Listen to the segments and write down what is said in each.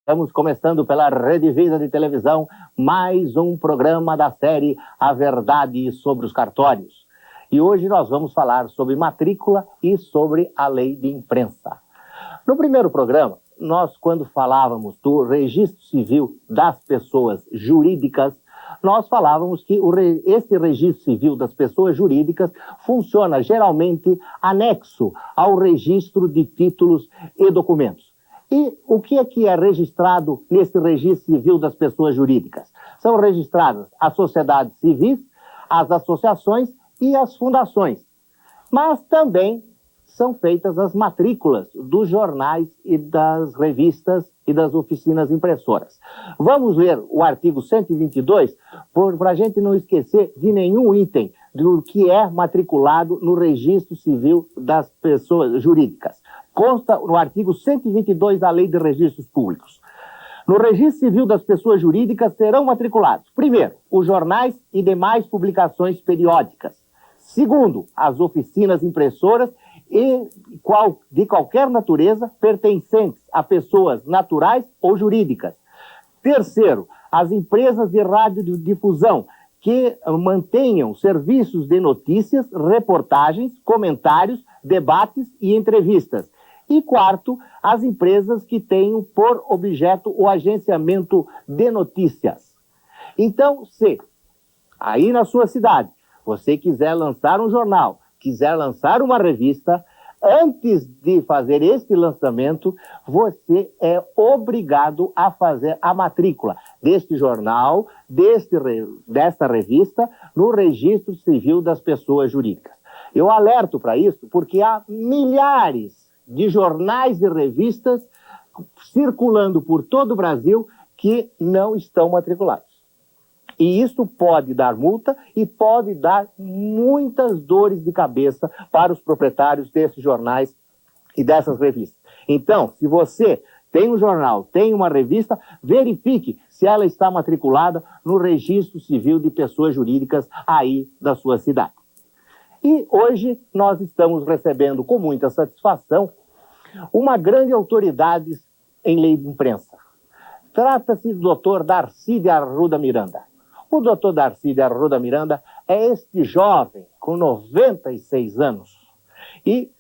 Estamos começando pela Rede Vida de televisão, mais um programa da série A Verdade sobre os Cartórios. E hoje nós vamos falar sobre matrícula e sobre a lei de imprensa. No primeiro programa, nós, quando falávamos do registro civil das pessoas jurídicas, nós falávamos que esse registro civil das pessoas jurídicas funciona geralmente anexo ao registro de títulos e documentos. E o que é registrado nesse registro civil das pessoas jurídicas? São registradas as sociedades civis, as associações e as fundações. Mas também são feitas as matrículas dos jornais e das revistas e das oficinas impressoras. Vamos ler o artigo 122 para a gente não esquecer de nenhum item do que é matriculado no registro civil das pessoas jurídicas. Consta no artigo 122 da Lei de Registros Públicos. No registro civil das pessoas jurídicas serão matriculados, primeiro, os jornais e demais publicações periódicas. Segundo, as oficinas impressoras e de qualquer natureza pertencentes a pessoas naturais ou jurídicas. Terceiro, as empresas de radiodifusão que mantenham serviços de notícias, reportagens, comentários, debates e entrevistas. E quarto, as empresas que tenham por objeto o agenciamento de notícias. Então, se aí na sua cidade você quiser lançar um jornal, quiser lançar uma revista, antes de fazer este lançamento, você é obrigado a fazer a matrícula deste jornal, desta revista, no Registro Civil das Pessoas Jurídicas. Eu alerto para isso porque há milhares de jornais e revistas circulando por todo o Brasil que não estão matriculados. E isso pode dar multa e pode dar muitas dores de cabeça para os proprietários desses jornais e dessas revistas. Então, se você tem um jornal, tem uma revista, verifique se ela está matriculada no Registro Civil de Pessoas Jurídicas aí da sua cidade. E hoje nós estamos recebendo com muita satisfação uma grande autoridade em lei de imprensa. Trata-se do Dr. Darcy de Arruda Miranda. O Dr. Darcy de Arruda Miranda é este jovem com 96 anos. E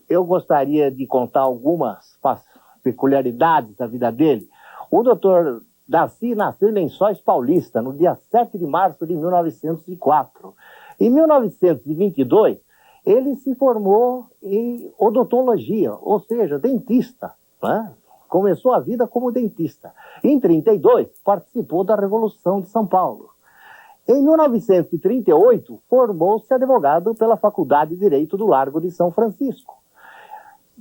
eu gostaria de contar algumas peculiaridades da vida dele. O Dr. Darcy nasceu em Lençóis Paulista, no dia 7 de março de 1904. Em 1922, ele se formou em odontologia, ou seja, dentista, né? Começou a vida como dentista. Em 1932, participou da Revolução de São Paulo. Em 1938, formou-se advogado pela Faculdade de Direito do Largo de São Francisco.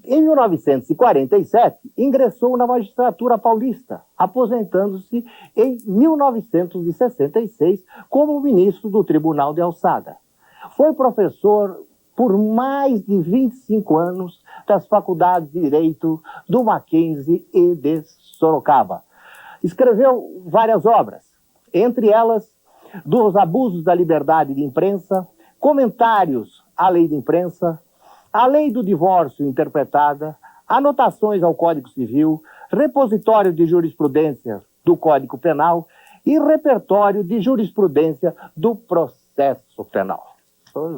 Em 1947, ingressou na magistratura paulista, aposentando-se em 1966 como ministro do Tribunal de Alçada. Foi professor por mais de 25 anos das faculdades de Direito do Mackenzie e de Sorocaba. Escreveu várias obras, entre elas dos abusos da liberdade de imprensa, comentários à lei de imprensa, a lei do divórcio interpretada, anotações ao Código Civil, repositório de jurisprudência do Código Penal e repertório de jurisprudência do processo penal.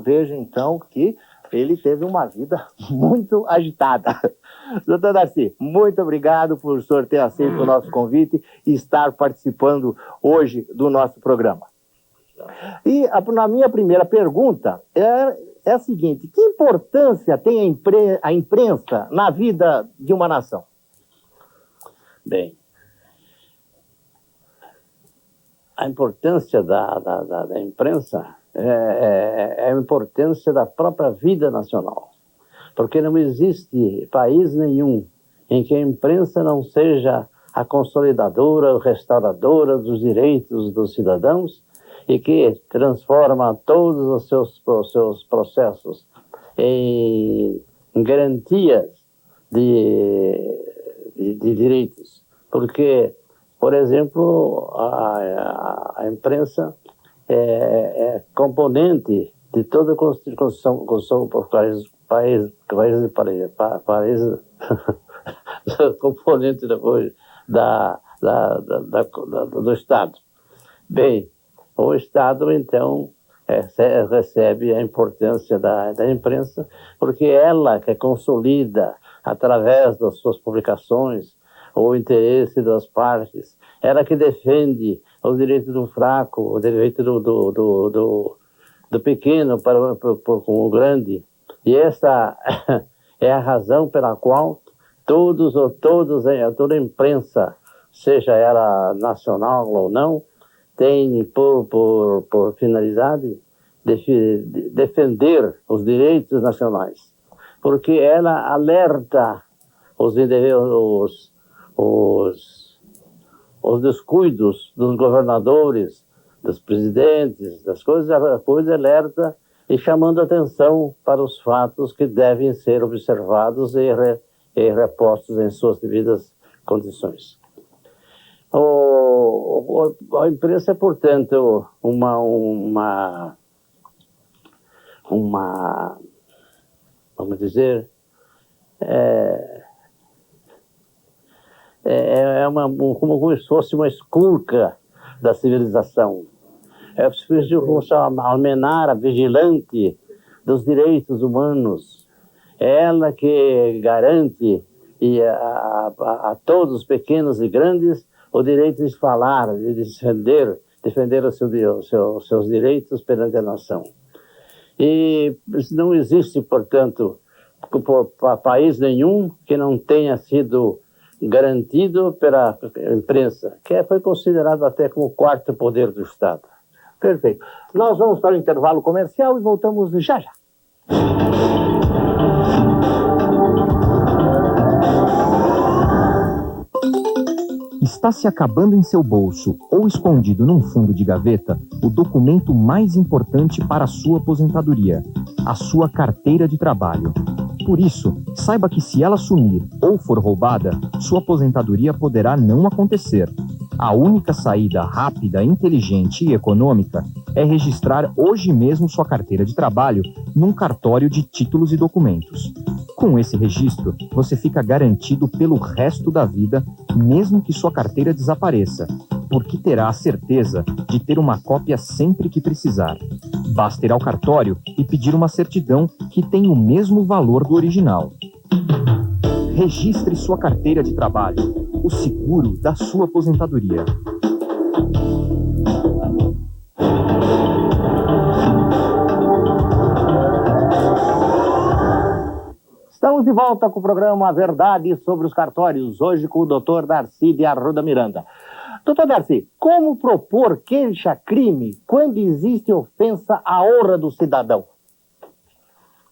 Veja, então, que ele teve uma vida muito agitada. Doutor Darcy, muito obrigado por o senhor ter aceito o nosso convite e estar participando hoje do nosso programa. E a minha primeira pergunta é a seguinte: que importância tem a imprensa na vida de uma nação? Bem, a importância da imprensa é a importância da própria vida nacional. Porque não existe país nenhum em que a imprensa não seja a consolidadora, restauradora dos direitos dos cidadãos e que transforma todos os seus processos em garantias de direitos. Porque, por exemplo, a imprensa é componente de toda a Constituição por países componente depois do Estado. Bem, o Estado, então, recebe a importância da imprensa, porque ela que consolida, através das suas publicações, o interesse das partes, ela que defende os direitos do fraco, o direito do pequeno com o grande. E essa é a razão pela qual toda a imprensa, seja ela nacional ou não, tem por finalidade defender os direitos nacionais, porque ela alerta os descuidos dos governadores, dos presidentes, das coisas alerta e chamando atenção para os fatos que devem ser observados e repostos em suas devidas condições. A imprensa é, portanto, vamos dizer, como se fosse uma esculca da civilização. É preciso almenar a vigilante dos direitos humanos. É ela que garante a todos os pequenos e grandes o direito de falar, de defender os seus direitos perante a nação. E não existe, portanto, país nenhum que não tenha sido garantido pela imprensa, que foi considerado até como o quarto poder do Estado. Perfeito. Nós vamos para o intervalo comercial e voltamos já já. Está se acabando em seu bolso ou escondido num fundo de gaveta o documento mais importante para a sua aposentadoria, a sua carteira de trabalho. Por isso, saiba que se ela sumir ou for roubada, sua aposentadoria poderá não acontecer. A única saída rápida, inteligente e econômica é registrar hoje mesmo sua carteira de trabalho num cartório de títulos e documentos. Com esse registro, você fica garantido pelo resto da vida, mesmo que sua carteira desapareça, porque terá a certeza de ter uma cópia sempre que precisar. Basta ir ao cartório e pedir uma certidão que tem o mesmo valor do original. Registre sua carteira de trabalho, o seguro da sua aposentadoria. Estamos de volta com o programa A Verdade sobre os Cartórios, hoje com o Dr. Darcy de Arruda Miranda. Doutor Darcy, como propor queixa-crime quando existe ofensa à honra do cidadão?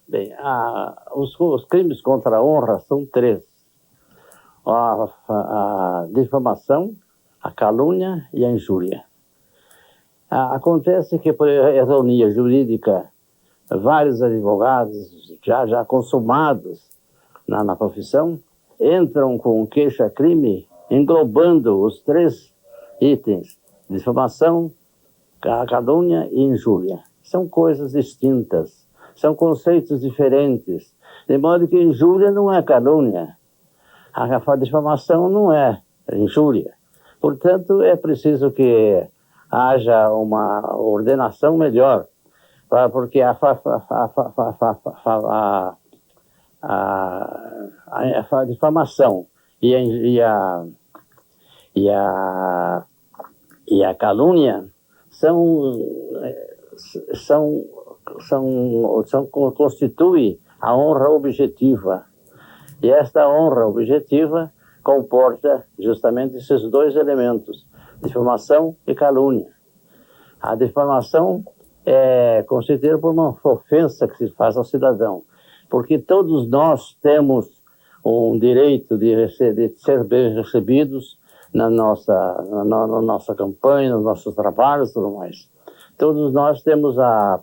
Bem, os crimes contra a honra são três: a difamação, a calúnia e a injúria. Acontece que, por ironia jurídica, vários advogados já consumados na profissão entram com queixa-crime englobando os três itens: difamação, calúnia e injúria. São coisas distintas, são conceitos diferentes, de modo que injúria não é calúnia, a difamação não é injúria. Portanto, é preciso que haja uma ordenação melhor, porque a difamação e a calúnia constituem a honra objetiva. E esta honra objetiva comporta justamente esses dois elementos: difamação e calúnia. A difamação é considerada por uma ofensa que se faz ao cidadão, porque todos nós temos um direito de ser bem recebidos na nossa campanha, nos nossos trabalhos e tudo mais. Todos nós temos,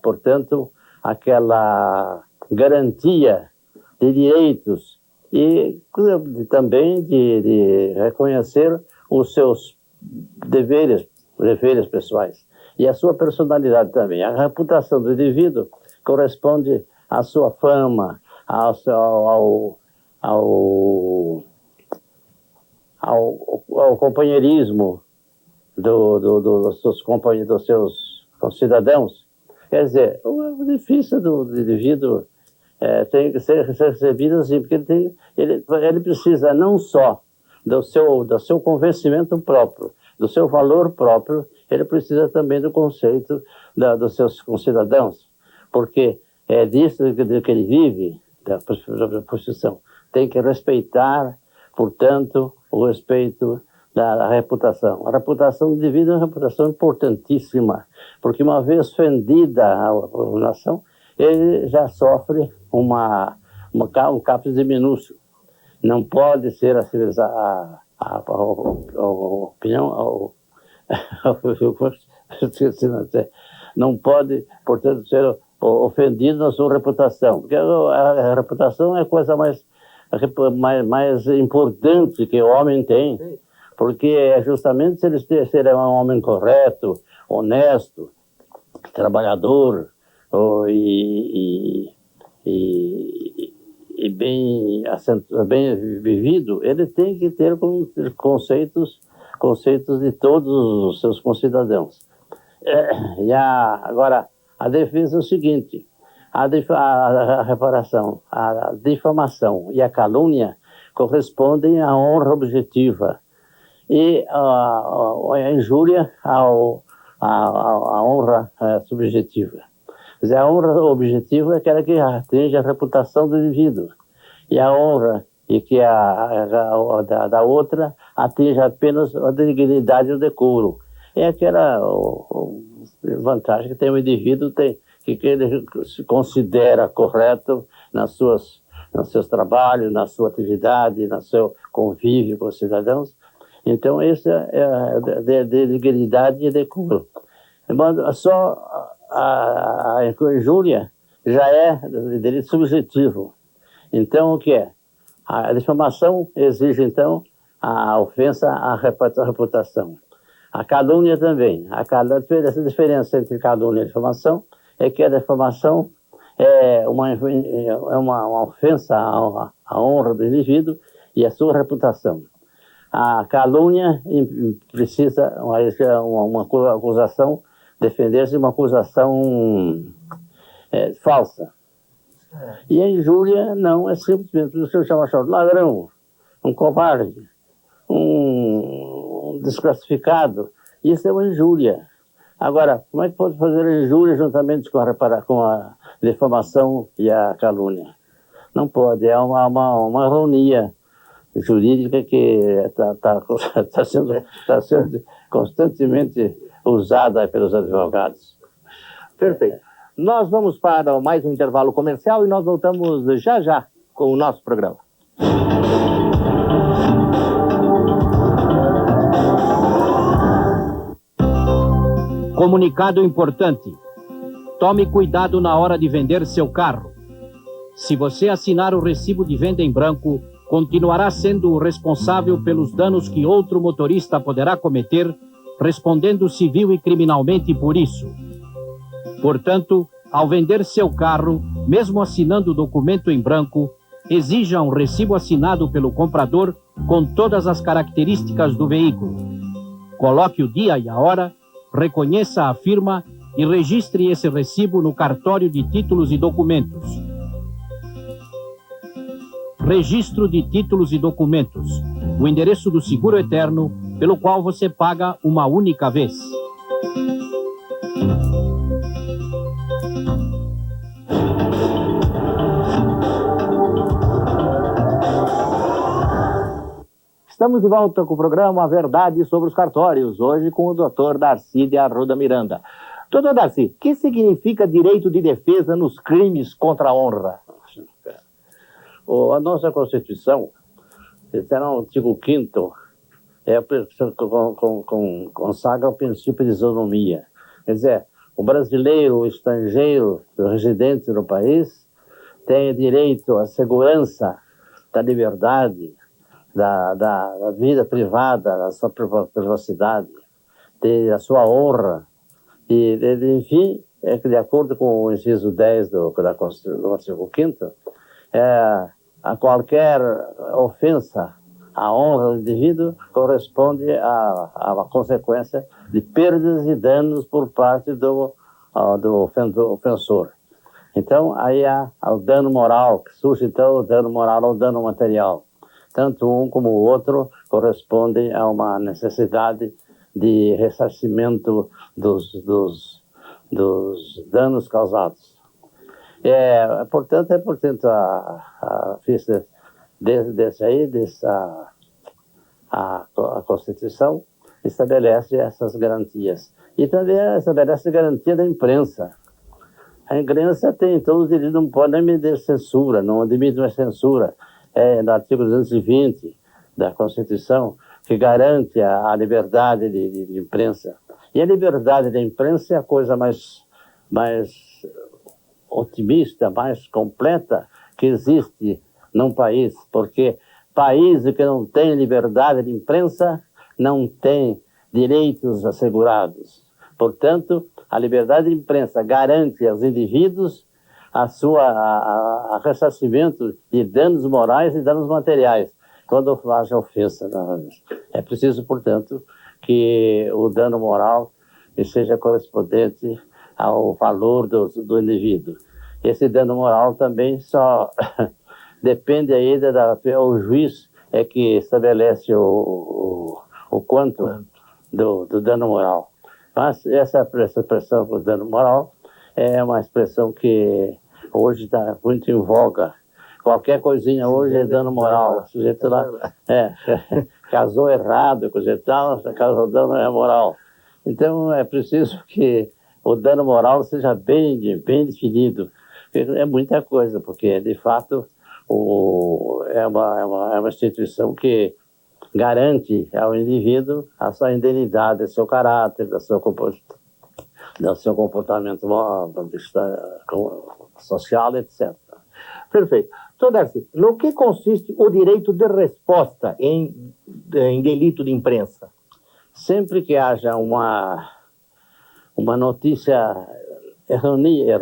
portanto, aquela garantia de direitos e também de reconhecer os seus deveres pessoais e a sua personalidade também. A reputação do indivíduo corresponde à sua ao companheirismo dos seus cidadãos. Quer dizer, o benefício do indivíduo tem que ser recebido assim, porque ele precisa não só do seu convencimento próprio, do seu valor próprio, ele precisa também do conceito dos seus concidadãos, porque é disso que ele vive, da Constituição. Tem que respeitar, portanto, o respeito da reputação. A reputação do indivíduo é uma reputação importantíssima, porque uma vez fendida a nação, ele já sofre um caput de minúcio. Não pode ser a opinião, não pode, portanto, ser ofendido na sua reputação, porque a reputação é a coisa mais importante que o homem tem, porque é justamente se ele é um homem correto, honesto, trabalhador e bem vivido, ele tem que ter conceitos de todos os seus concidadãos. Agora, a defesa é o seguinte: a reparação, a difamação e a calúnia correspondem à honra objetiva e a injúria à honra subjetiva. Quer dizer, a honra objetiva é aquela que atinge a reputação do indivíduo, e a honra da outra atinge apenas a dignidade e o decoro. É aquela vantagem que tem o indivíduo, que ele se considera correto nos seus trabalhos, na sua atividade, no seu convívio com os cidadãos. Então, isso é de dignidade e decoro. Só a injúria já é de direito subjetivo. Então, o que é? A difamação exige, então, a ofensa à reputação. A calúnia também. Essa diferença entre calúnia e difamação é que a difamação é uma ofensa à honra do indivíduo e à sua reputação. A calúnia precisa uma acusação, defender-se de uma acusação falsa. E a injúria não é simplesmente o senhor chama de ladrão, um covarde, um desclassificado. Isso é uma injúria. Agora, como é que pode fazer a injúria juntamente com a difamação e a calúnia? Não pode, é uma ironia jurídica que está sendo constantemente usada pelos advogados. Perfeito. Nós vamos para mais um intervalo comercial e nós voltamos já com o nosso programa. Comunicado importante. Tome cuidado na hora de vender seu carro. Se você assinar o recibo de venda em branco, continuará sendo o responsável pelos danos que outro motorista poderá cometer, respondendo civil e criminalmente por isso. Portanto, ao vender seu carro, mesmo assinando o documento em branco, exija um recibo assinado pelo comprador com todas as características do veículo. Coloque o dia e a hora, reconheça a firma e registre esse recibo no cartório de títulos e documentos. Registro de títulos e documentos. O endereço do seguro eterno, pelo qual você paga uma única vez. Estamos de volta com o programa A Verdade sobre os Cartórios, hoje com o Dr. Darcy de Arruda Miranda. Dr. Darcy, o que significa direito de defesa nos crimes contra a honra? A nossa Constituição, no artigo 5º, consagra o princípio de isonomia. Quer dizer, o brasileiro, o estrangeiro, o residente no país, tem direito à segurança da liberdade, da vida privada, da sua privacidade, da sua honra. E, enfim, de acordo com o inciso 10 do artigo 5º, a qualquer ofensa A honra do indivíduo corresponde a uma consequência de perdas e danos por parte do ofensor. Então, aí há o dano moral, que surge então o dano moral ou o dano material. Tanto um como o outro correspondem a uma necessidade de ressarcimento dos danos causados. Portanto, a ficha a Constituição estabelece essas garantias. E também estabelece a garantia da imprensa. A imprensa tem todos os direitos, não pode nem medir censura, não admite mais censura. No artigo 220 da Constituição, que garante a liberdade de imprensa. E a liberdade da imprensa é a coisa mais otimista, mais completa que existe num país, porque países que não têm liberdade de imprensa não têm direitos assegurados. Portanto, a liberdade de imprensa garante aos indivíduos a ressarcimento de danos morais e danos materiais, quando haja ofensa. É preciso, portanto, que o dano moral seja correspondente ao valor do indivíduo. Esse dano moral também só depende ainda o juiz é que estabelece o quanto do dano moral. Mas essa expressão do dano moral é uma expressão que hoje está muito em voga. Qualquer coisinha hoje é dano moral. O sujeito lá casou errado, coisa e tal, causou dano é moral. Então é preciso que o dano moral seja bem definido. É muita coisa, porque de fato é uma instituição que garante ao indivíduo a sua indenidade, o seu caráter, do seu comportamento social, etc. Perfeito. Então, Darcy, no que consiste o direito de resposta em delito de imprensa? Sempre que haja uma notícia errônea,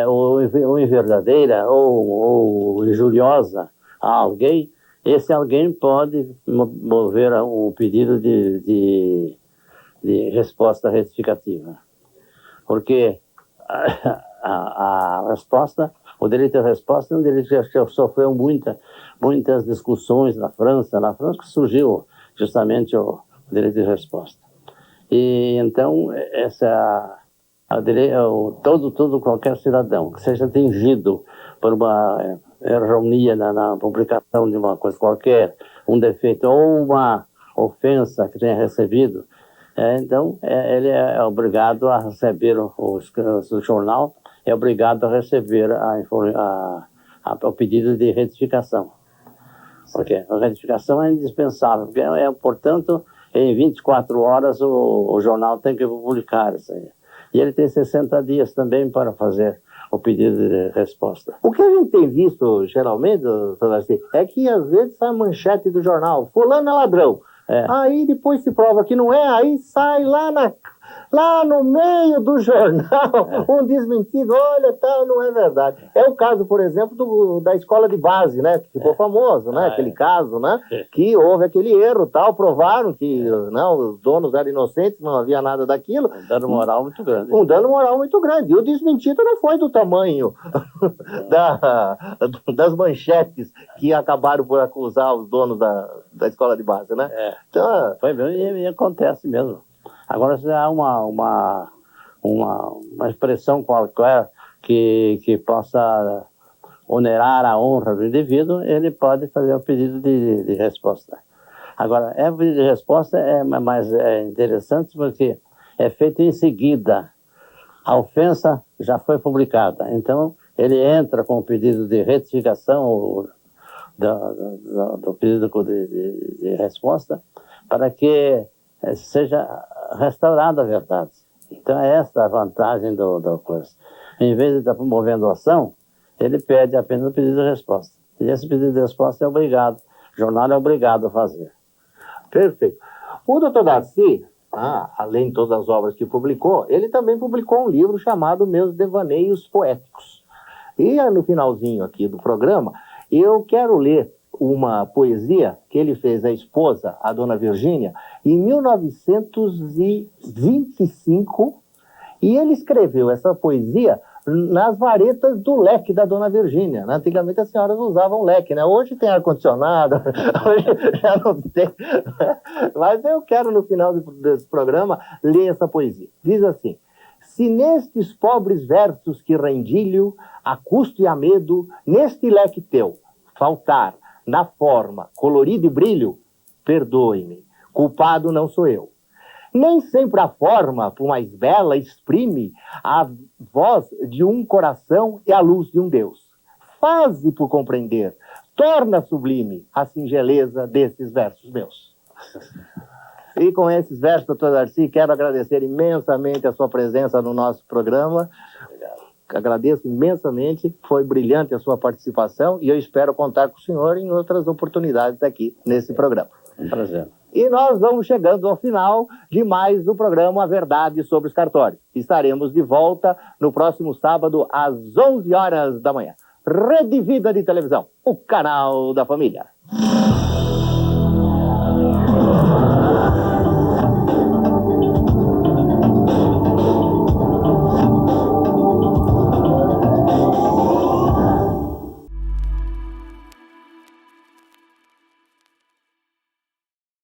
ou inverdadeira, ou injuriosa a alguém, esse alguém pode mover um pedido de resposta retificativa. Porque a resposta, o direito à resposta é um direito que sofreu muitas discussões na França que surgiu justamente o direito de resposta. E então, qualquer cidadão que seja atingido por uma erronia na publicação de uma coisa qualquer, um defeito ou uma ofensa que tenha recebido, então ele é obrigado a receber o jornal, é obrigado a receber o pedido de retificação. Porque a retificação é indispensável, porque portanto, em 24 horas o jornal tem que publicar isso aí. E ele tem 60 dias também para fazer o pedido de resposta. O que a gente tem visto, geralmente, é que às vezes sai a manchete do jornal, fulano é ladrão. Aí depois se prova que não é, aí sai lá no meio do jornal um desmentido, olha, tal, não é verdade. É o caso, por exemplo, da escola de base, né, que ficou famoso, né, aquele caso, né, que houve aquele erro, tal, provaram que não, os donos eram inocentes, não havia nada daquilo. Um dano moral muito grande. Um dano moral muito grande. E o desmentido não foi do tamanho das manchetes que acabaram por acusar os donos da escola de base, né? Então, foi mesmo, e acontece mesmo. Agora, se há uma expressão qualquer que possa onerar a honra do indivíduo, ele pode fazer um pedido de resposta. Agora, o pedido de resposta é mais interessante porque é feito em seguida. A ofensa já foi publicada, então ele entra com o pedido de retificação do pedido de resposta para que seja restaurada a verdade. Então é esta a vantagem da coisa. Em vez de estar promovendo a ação, ele pede apenas o pedido de resposta. E esse pedido de resposta é obrigado, o jornal é obrigado a fazer. Perfeito. O Dr. Darcy, além de todas as obras que publicou, ele também publicou um livro chamado Meus Devaneios Poéticos. E no finalzinho aqui do programa, eu quero ler uma poesia que ele fez à esposa, a dona Virgínia, em 1925, e ele escreveu essa poesia nas varetas do leque da dona Virgínia. Antigamente as senhoras usavam leque, né? Hoje tem ar-condicionado, hoje já não tem. Mas eu quero, no final desse programa, ler essa poesia. Diz assim: se nestes pobres versos que rendilho, a custo e a medo, neste leque teu, faltar na forma, colorido e brilho, perdoe-me, culpado não sou eu. Nem sempre a forma, por mais bela, exprime a voz de um coração e a luz de um Deus. Faze por compreender, torna sublime a singeleza desses versos meus. E com esses versos, doutor Darcy, quero agradecer imensamente a sua presença no nosso programa. Agradeço imensamente, foi brilhante a sua participação e eu espero contar com o senhor em outras oportunidades aqui nesse programa. Um prazer. E nós vamos chegando ao final de mais um programa A Verdade sobre os Cartórios. Estaremos de volta no próximo sábado às 11 horas da manhã. Rede Vida de Televisão, o canal da família.